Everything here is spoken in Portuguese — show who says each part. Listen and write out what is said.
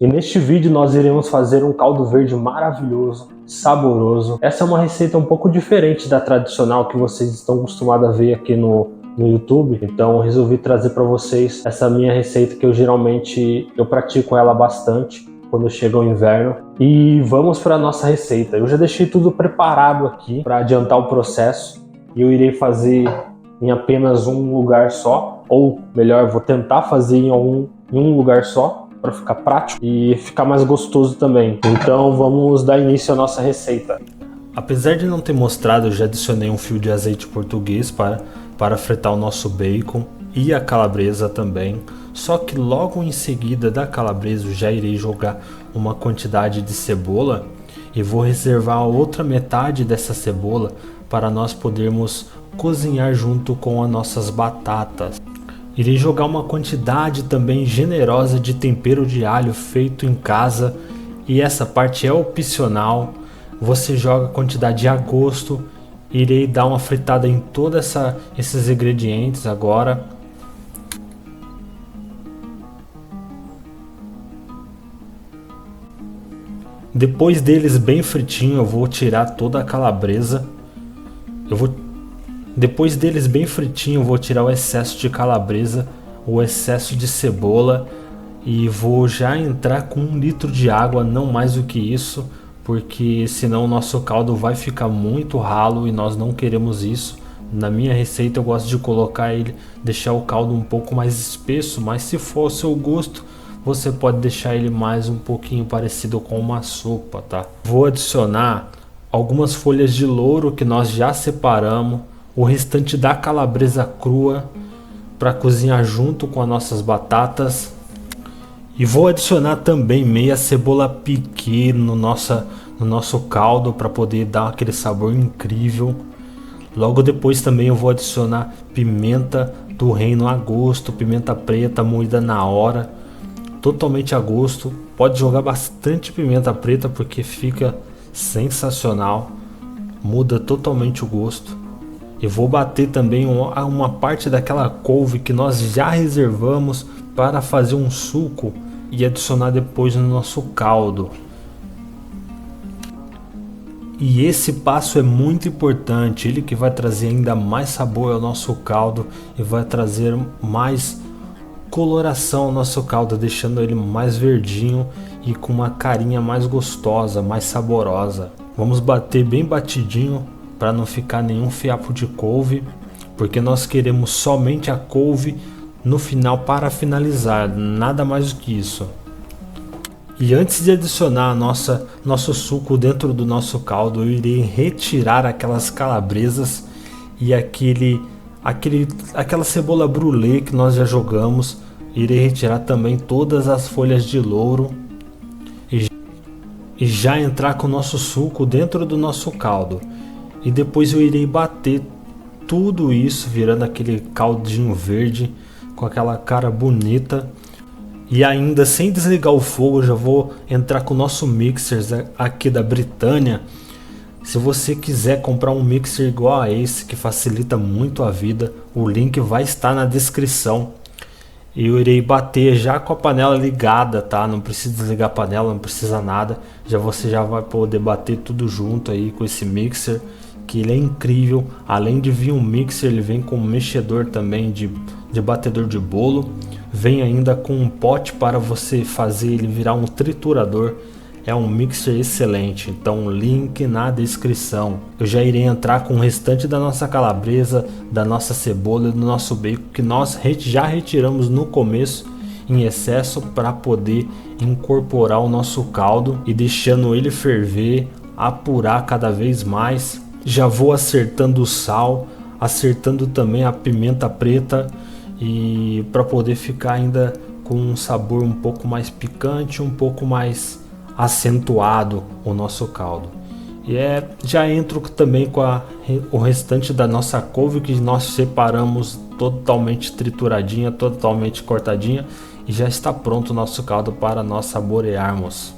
Speaker 1: E neste vídeo nós iremos fazer um caldo verde maravilhoso, saboroso. Essa é uma receita um pouco diferente da tradicional que vocês estão acostumados a ver aqui no YouTube. Então eu resolvi trazer para vocês essa minha receita que eu pratico ela bastante quando chega o inverno. E vamos para a nossa receita. Eu já deixei tudo preparado aqui para adiantar o processo. E eu irei fazer em apenas um lugar só, ou melhor, vou tentar fazer em um lugar só, para ficar prático e ficar mais gostoso também. Então vamos dar início à nossa receita. Apesar de não ter mostrado, eu já adicionei um fio de azeite português para fritar o nosso bacon e a calabresa também. Só que logo em seguida da calabresa eu já irei jogar uma quantidade de cebola e vou reservar a outra metade dessa cebola para nós podermos cozinhar junto com as nossas batatas. Irei jogar uma quantidade também generosa de tempero de alho feito em casa, e essa parte é opcional, você joga a quantidade a gosto. Irei dar uma fritada em todos esses ingredientes agora. Depois deles bem fritinho, eu vou tirar toda a calabresa. Depois deles bem fritinho, eu vou tirar o excesso de calabresa, o excesso de cebola, e vou já entrar com 1 litro de água, não mais do que isso, porque senão o nosso caldo vai ficar muito ralo e nós não queremos isso. Na minha receita eu gosto de deixar o caldo um pouco mais espesso, mas se for ao seu gosto, você pode deixar ele mais um pouquinho parecido com uma sopa, tá? Vou adicionar algumas folhas de louro que nós já separamos, o restante da calabresa crua para cozinhar junto com as nossas batatas, e vou adicionar também meia cebola piquê no nosso caldo para poder dar aquele sabor incrível. Logo depois também eu vou adicionar pimenta do reino a gosto, pimenta preta moída na hora, totalmente a gosto. Pode jogar bastante pimenta preta porque fica sensacional, muda totalmente o gosto. E vou bater também uma parte daquela couve que nós já reservamos para fazer um suco e adicionar depois no nosso caldo. E esse passo é muito importante, ele que vai trazer ainda mais sabor ao nosso caldo e vai trazer mais coloração ao nosso caldo, deixando ele mais verdinho e com uma carinha mais gostosa, mais saborosa. Vamos bater bem batidinho para não ficar nenhum fiapo de couve, porque nós queremos somente a couve no final para finalizar, nada mais do que isso. E antes de adicionar nosso suco dentro do nosso caldo, eu irei retirar aquelas calabresas e aquela cebola brulê que nós já jogamos. Irei retirar também todas as folhas de louro e já entrar com o nosso suco dentro do nosso caldo. E depois eu irei bater tudo isso, virando aquele caldinho verde com aquela cara bonita. E ainda sem desligar o fogo, já vou entrar com o nosso mixer aqui da Britânia. Se você quiser comprar um mixer igual a esse, que facilita muito a vida, o link vai estar na descrição. E eu irei bater já com a panela ligada, tá? Não precisa desligar a panela, não precisa nada. Você já vai poder bater tudo junto aí com esse mixer, que ele é incrível. Além de vir um mixer, ele vem com um mexedor também de batedor de bolo. Vem ainda com um pote para você fazer ele virar um triturador. É um mixer excelente, então link na descrição. Eu já irei entrar com o restante da nossa calabresa, da nossa cebola e do nosso bacon, que nós já retiramos no começo em excesso, para poder incorporar o nosso caldo e deixando ele ferver, apurar cada vez mais. Já vou acertando o sal, acertando também a pimenta preta, e para poder ficar ainda com um sabor um pouco mais picante, um pouco mais acentuado o nosso caldo. E já entro também com o restante da nossa couve, que nós separamos totalmente trituradinha, totalmente cortadinha, e já está pronto o nosso caldo para nós saborearmos.